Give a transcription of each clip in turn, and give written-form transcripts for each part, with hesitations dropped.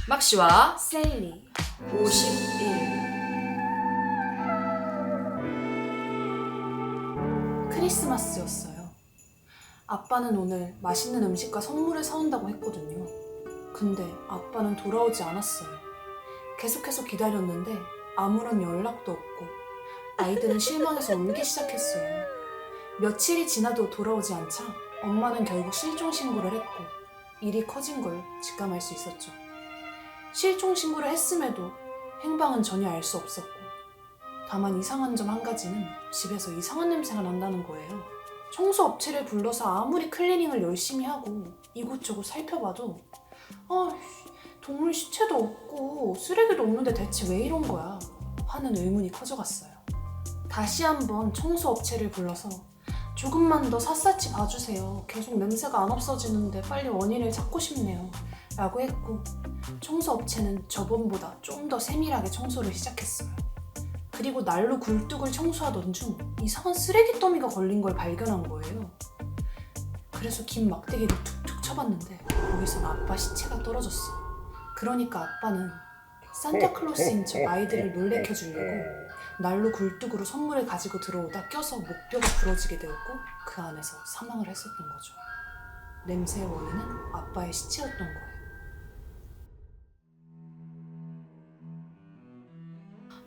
막시와 셀리 51. 크리스마스였어요. 아빠는 오늘 맛있는 음식과 선물을 사온다고 했거든요. 근데 아빠는 돌아오지 않았어요. 계속해서 기다렸는데 아무런 연락도 없고 아이들은 실망해서 울기 시작했어요. 며칠이 지나도 돌아오지 않자 엄마는 결국 실종 신고를 했고 일이 커진 걸 직감할 수 있었죠. 실종 신고를 했음에도 행방은 전혀 알 수 없었고 다만 이상한 점 한 가지는 집에서 이상한 냄새가 난다는 거예요. 청소 업체를 불러서 아무리 클리닝을 열심히 하고 이곳저곳 살펴봐도 동물 시체도 없고 쓰레기도 없는데 대체 왜 이런 거야? 하는 의문이 커져갔어요. 다시 한번 청소 업체를 불러서 조금만 더 샅샅이 봐주세요. 계속 냄새가 안 없어지는데 빨리 원인을 찾고 싶네요. 라고 했고 청소업체는 저번보다 좀 더 세밀하게 청소를 시작했어요. 그리고 난로 굴뚝을 청소하던 중 이상한 쓰레기 더미가 걸린 걸 발견한 거예요. 그래서 긴 막대기를 툭툭 쳐봤는데 거기선 아빠 시체가 떨어졌어. 그러니까 아빠는 산타클로스인 척 아이들을 놀래켜주려고 난로 굴뚝으로 선물을 가지고 들어오다 껴서 목뼈가 부러지게 되었고 그 안에서 사망을 했었던 거죠. 냄새의 원인은 아빠의 시체였던 거예요.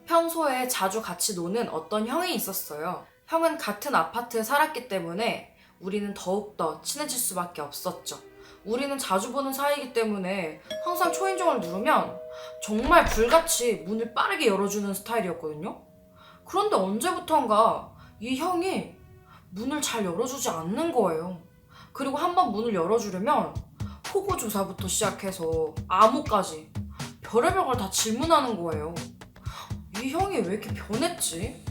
평소에 자주 같이 노는 어떤 형이 있었어요. 형은 같은 아파트에 살았기 때문에 우리는 더욱더 친해질 수밖에 없었죠. 우리는 자주 보는 사이이기 때문에 항상 초인종을 누르면 정말 불같이 문을 빠르게 열어주는 스타일이었거든요. 그런데 언제부턴가 이 형이 문을 잘 열어주지 않는 거예요. 그리고 한번 문을 열어주려면 호구조사부터 시작해서 암호까지 별의별 걸 다 질문하는 거예요. 이 형이 왜 이렇게 변했지?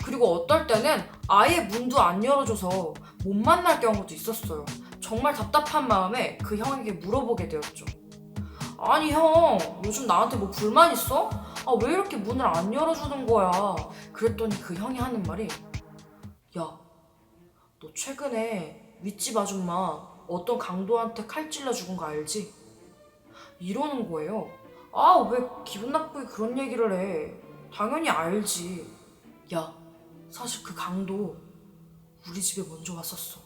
그리고 어떨 때는 아예 문도 안 열어줘서 못 만날 경우도 있었어요. 정말 답답한 마음에 그 형에게 물어보게 되었죠. 아니 형, 요즘 나한테 뭐 불만 있어? 왜 이렇게 문을 안 열어주는 거야? 그랬더니 그 형이 하는 말이 야, 너 최근에 윗집 아줌마 어떤 강도한테 칼 찔러 죽은 거 알지? 이러는 거예요. 왜 기분 나쁘게 그런 얘기를 해? 당연히 알지. 야, 사실 그 강도 우리 집에 먼저 왔었어.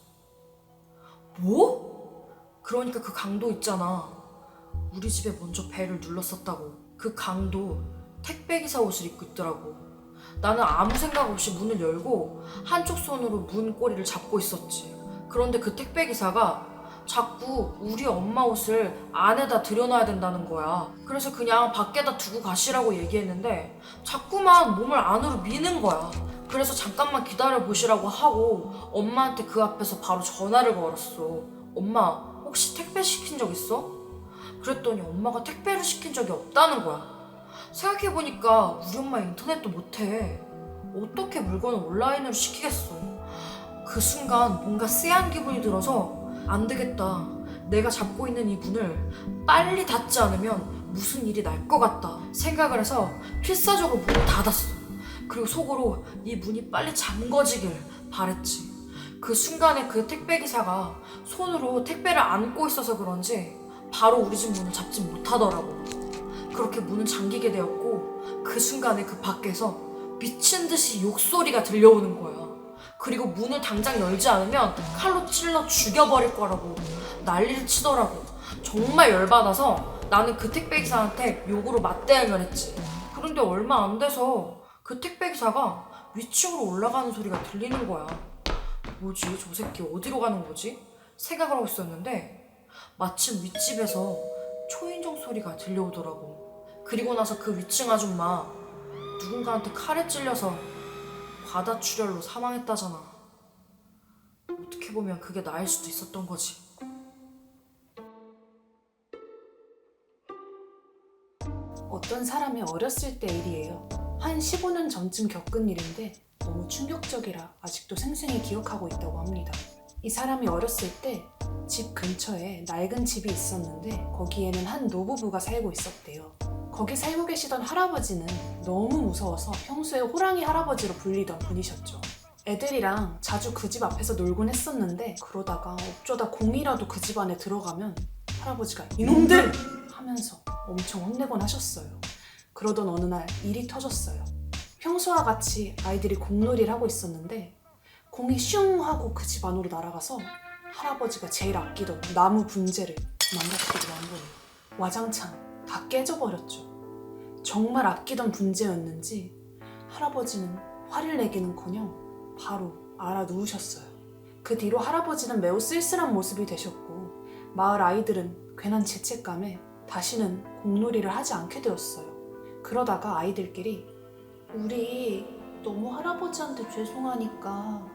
뭐? 그러니까 그 강도 있잖아. 우리 집에 먼저 벨을 눌렀었다고. 그 강도 택배기사 옷을 입고 있더라고. 나는 아무 생각 없이 문을 열고 한쪽 손으로 문 꼬리를 잡고 있었지. 그런데 그 택배기사가 자꾸 우리 엄마 옷을 안에다 들여놔야 된다는 거야. 그래서 그냥 밖에다 두고 가시라고 얘기했는데 자꾸만 몸을 안으로 미는 거야. 그래서 잠깐만 기다려 보시라고 하고 엄마한테 그 앞에서 바로 전화를 걸었어. 엄마, 혹시 택배 시킨 적 있어? 그랬더니 엄마가 택배를 시킨 적이 없다는 거야. 생각해보니까 우리 엄마 인터넷도 못해. 어떻게 물건을 온라인으로 시키겠어. 그 순간 뭔가 쎄한 기분이 들어서 안 되겠다. 내가 잡고 있는 이 문을 빨리 닫지 않으면 무슨 일이 날 것 같다 생각을 해서 필사적으로 문을 닫았어. 그리고 속으로 이 문이 빨리 잠궈지길 바랬지. 그 순간에 그 택배기사가 손으로 택배를 안고 있어서 그런지 바로 우리 집 문을 잡지 못하더라고. 그렇게 문은 잠기게 되었고 그 순간에 그 밖에서 미친 듯이 욕소리가 들려오는 거야. 그리고 문을 당장 열지 않으면 칼로 찔러 죽여버릴 거라고 난리를 치더라고. 정말 열받아서 나는 그 택배기사한테 욕으로 맞대응을 했지. 그런데 얼마 안 돼서 그 택배기사가 위층으로 올라가는 소리가 들리는 거야. 뭐지? 저 새끼 어디로 가는 거지? 생각을 하고 있었는데 마침 윗집에서 초인종 소리가 들려오더라고. 그리고 나서 그 위층 아줌마 누군가한테 칼에 찔려서 과다출혈로 사망했다잖아. 어떻게 보면 그게 나일 수도 있었던 거지. 어떤 사람의 어렸을 때 일이에요. 한 15년 전쯤 겪은 일인데 너무 충격적이라 아직도 생생히 기억하고 있다고 합니다. 이 사람이 어렸을 때 집 근처에 낡은 집이 있었는데 거기에는 한 노부부가 살고 있었대요. 거기 살고 계시던 할아버지는 너무 무서워서 평소에 호랑이 할아버지로 불리던 분이셨죠. 애들이랑 자주 그 집 앞에서 놀곤 했었는데 그러다가 어쩌다 공이라도 그 집 안에 들어가면 할아버지가 이놈들! 하면서 엄청 혼내곤 하셨어요. 그러던 어느 날 일이 터졌어요. 평소와 같이 아이들이 공놀이를 하고 있었는데 공이 슝 하고 그 집 안으로 날아가서 할아버지가 제일 아끼던 나무 분재를 망가뜨리고 만 거예요. 와장창 다 깨져버렸죠. 정말 아끼던 분재였는지 할아버지는 화를 내기는커녕 바로 알아 누우셨어요. 그 뒤로 할아버지는 매우 쓸쓸한 모습이 되셨고 마을 아이들은 괜한 죄책감에 다시는 공놀이를 하지 않게 되었어요. 그러다가 아이들끼리 우리 너무 할아버지한테 죄송하니까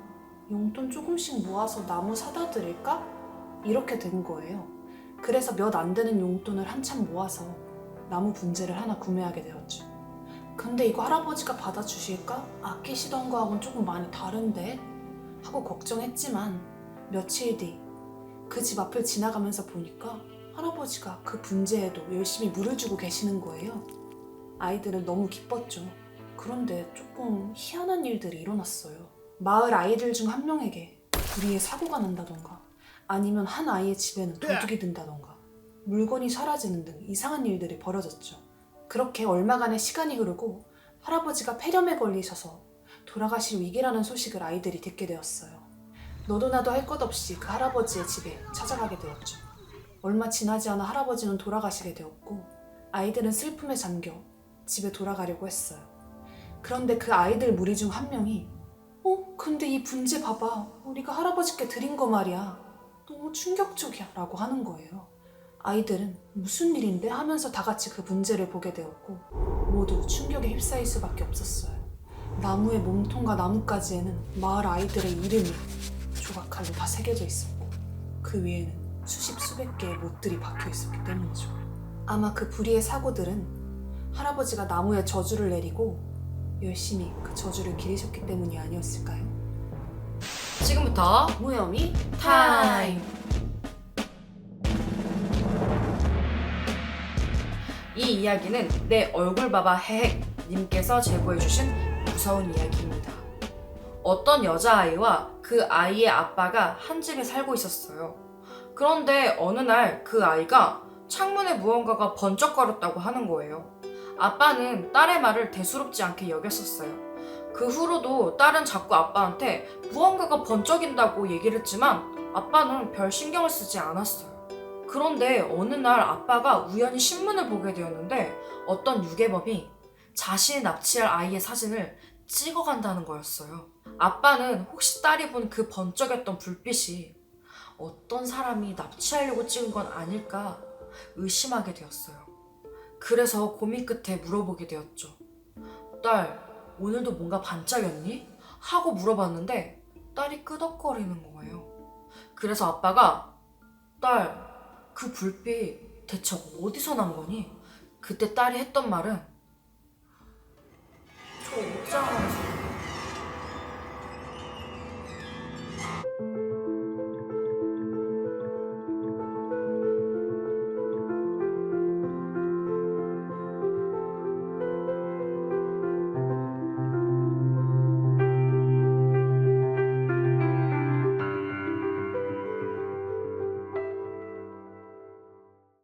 용돈 조금씩 모아서 나무 사다 드릴까? 이렇게 된 거예요. 그래서 몇 안 되는 용돈을 한참 모아서 나무 분재를 하나 구매하게 되었죠. 근데 이거 할아버지가 받아주실까? 아끼시던 거하고는 조금 많이 다른데? 하고 걱정했지만 며칠 뒤 그 집 앞을 지나가면서 보니까 할아버지가 그 분재에도 열심히 물을 주고 계시는 거예요. 아이들은 너무 기뻤죠. 그런데 조금 희한한 일들이 일어났어요. 마을 아이들 중 한 명에게 불의의 사고가 난다던가 아니면 한 아이의 집에는 도둑이 든다던가 물건이 사라지는 등 이상한 일들이 벌어졌죠. 그렇게 얼마간의 시간이 흐르고 할아버지가 폐렴에 걸리셔서 돌아가실 위기라는 소식을 아이들이 듣게 되었어요. 너도 나도 할 것 없이 그 할아버지의 집에 찾아가게 되었죠. 얼마 지나지 않아 할아버지는 돌아가시게 되었고 아이들은 슬픔에 잠겨 집에 돌아가려고 했어요. 그런데 그 아이들 무리 중 한 명이 근데 이 분재 봐봐. 우리가 할아버지께 드린 거 말이야. 너무 충격적이야 라고 하는 거예요. 아이들은 무슨 일인데 하면서 다 같이 그 분재를 보게 되었고 모두 충격에 휩싸일 수밖에 없었어요. 나무의 몸통과 나뭇가지에는 마을 아이들의 이름이 조각칼로 다 새겨져 있었고 그 위에는 수십 수백 개의 못들이 박혀 있었기 때문이죠. 아마 그 불의의 사고들은 할아버지가 나무에 저주를 내리고 열심히 그 저주를 기리셨기 때문이 아니었을까요? 지금부터 무혐의 타임! 이 이야기는 내 얼굴 봐봐 헤헷 님께서 제보해주신 무서운 이야기입니다. 어떤 여자아이와 그 아이의 아빠가 한 집에 살고 있었어요. 그런데 어느 날 그 아이가 창문에 무언가가 번쩍거렸다고 하는 거예요. 아빠는 딸의 말을 대수롭지 않게 여겼었어요. 그 후로도 딸은 자꾸 아빠한테 무언가가 번쩍인다고 얘기를 했지만 아빠는 별 신경을 쓰지 않았어요. 그런데 어느 날 아빠가 우연히 신문을 보게 되었는데 어떤 유괴범이 자신이 납치할 아이의 사진을 찍어간다는 거였어요. 아빠는 혹시 딸이 본 그 번쩍였던 불빛이 어떤 사람이 납치하려고 찍은 건 아닐까 의심하게 되었어요. 그래서 고민 끝에 물어보게 되었죠. 딸, 오늘도 뭔가 반짝였니? 하고 물어봤는데 딸이 끄덕거리는 거예요. 그래서 아빠가 딸, 그 불빛 대체 어디서 난 거니? 그때 딸이 했던 말은 저 옷장에서